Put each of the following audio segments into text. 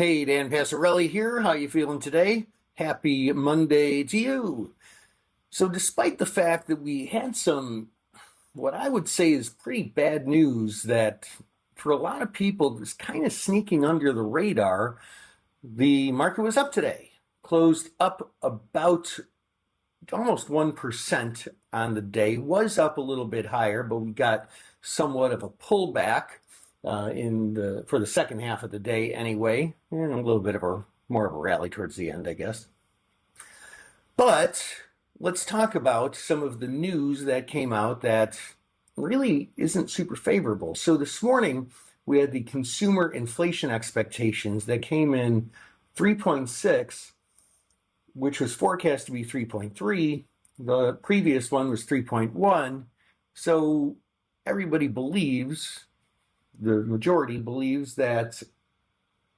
Hey, Dan Passarelli here. How you feeling today? Happy Monday to you. So despite the fact that we had some, what I would say is pretty bad news that for a lot of people was kind of sneaking under the radar, the market was up today. Closed up about almost 1% on the day, was up a little bit higher, but we got somewhat of a pullback for the second half of the day anyway, and a little bit of a more of a rally towards the end, I guess. But let's talk about some of the news that came out that really isn't super favorable. So this morning we had the consumer inflation expectations that came in 3.6, which was forecast to be 3.3. The previous one was 3.1. So everybody believes, the majority believes, that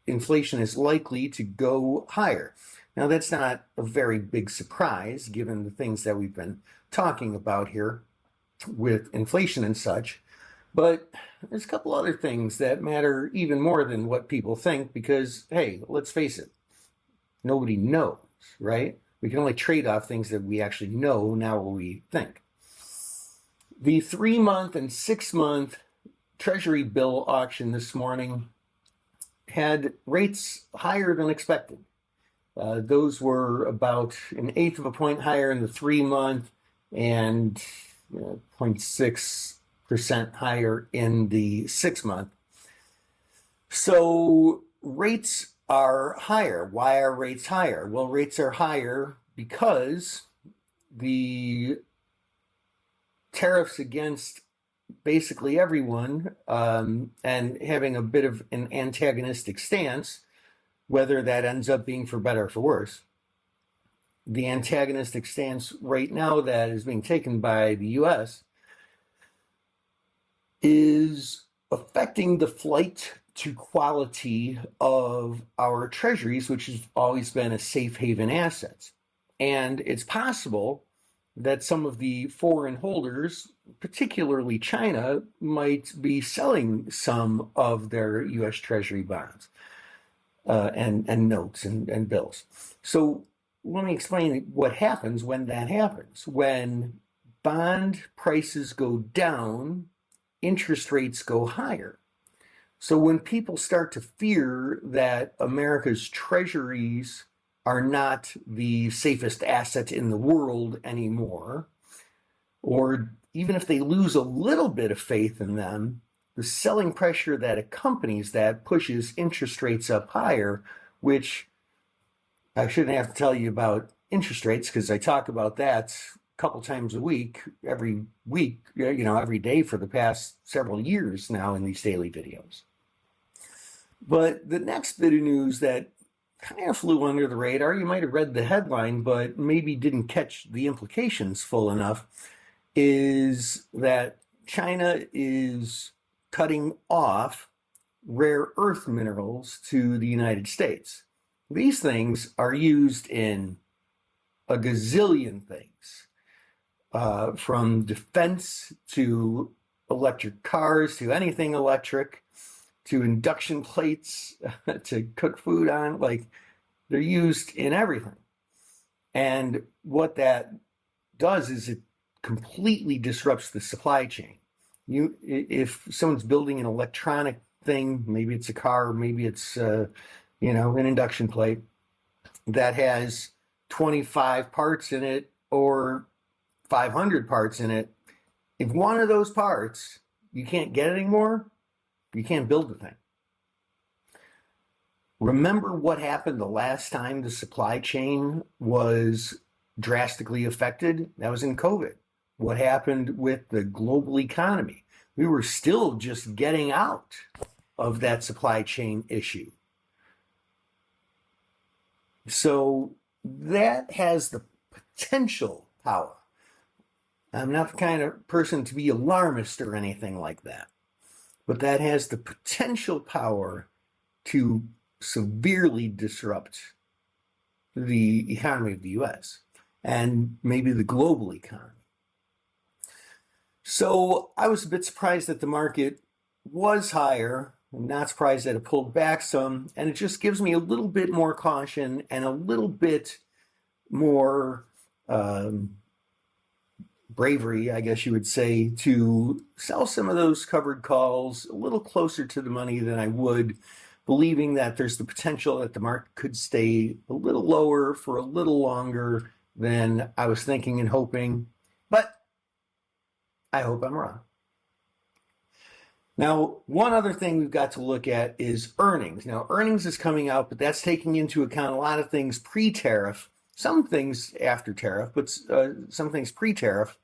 inflation is likely to go higher. Now, that's not a very big surprise given the things that we've been talking about here with inflation and such. But there's a couple other things that matter even more than what people think because, hey, let's face it, nobody knows, right? We can only trade off things that we actually know, now what we think. The 3-month and 6-month Treasury bill auction this morning had rates higher than expected. Those were about 1/8 of a point higher in the 3-month and 0.6% higher in the 6-month. So rates are higher. Why are rates higher? Well, rates are higher because the tariffs against basically everyone and having a bit of an antagonistic stance, whether that ends up being for better or for worse. The antagonistic stance right now that is being taken by the US is affecting the flight to quality of our treasuries, which has always been a safe haven asset. And it's possible that some of the foreign holders, particularly China, might be selling some of their US Treasury bonds and notes and bills. So let me explain what happens when that happens. When bond prices go down, interest rates go higher. So when people start to fear that America's treasuries are not the safest asset in the world anymore, or even if they lose a little bit of faith in them, the selling pressure that accompanies that pushes interest rates up higher, which I shouldn't have to tell you about interest rates because I talk about that a couple times a week, every day for the past several years now in these daily videos. But the next bit of news that kind of flew under the radar, you might have read the headline, but maybe didn't catch the implications full enough, is that China is cutting off rare earth minerals to the United States. These things are used in a gazillion things, from defense to electric cars to anything electric, to induction plates to cook food on. Like, they're used in everything. And what that does is it completely disrupts the supply chain. If someone's building an electronic thing, maybe it's a car, maybe it's an induction plate that has 25 parts in it or 500 parts in it, if one of those parts you can't get anymore, you can't build the thing. Remember what happened the last time the supply chain was drastically affected? That was in COVID. What happened with the global economy? We were still just getting out of that supply chain issue. So that has the potential power. I'm not the kind of person to be alarmist or anything like that, but that has the potential power to severely disrupt the economy of the US and maybe the global economy. So I was a bit surprised that the market was higher I'm not surprised that it pulled back some, and it just gives me a little bit more caution and a little bit more bravery, I guess you would say, to sell some of those covered calls a little closer to the money than I would, believing that there's the potential that the market could stay a little lower for a little longer than I was thinking and hoping. But I hope I'm wrong. Now, one other thing we've got to look at is earnings. Now, earnings is coming out, but that's taking into account a lot of things pre-tariff, some things after tariff, but some things pre-tariff.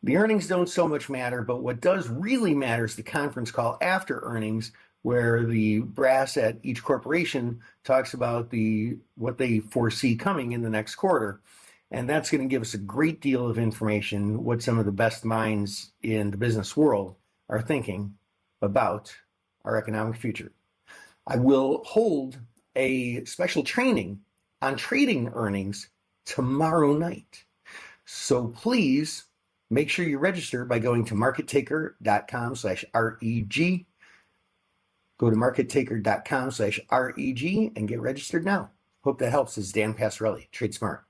The earnings don't so much matter, but what does really matter is the conference call after earnings, where the brass at each corporation talks about what they foresee coming in the next quarter. And that's going to give us a great deal of information, what some of the best minds in the business world are thinking about our economic future. I will hold a special training on trading earnings tomorrow night. So please make sure you register by going to markettaker.com/reg. Go to markettaker.com/reg and get registered now. Hope that helps. This is Dan Passarelli. Trade smart.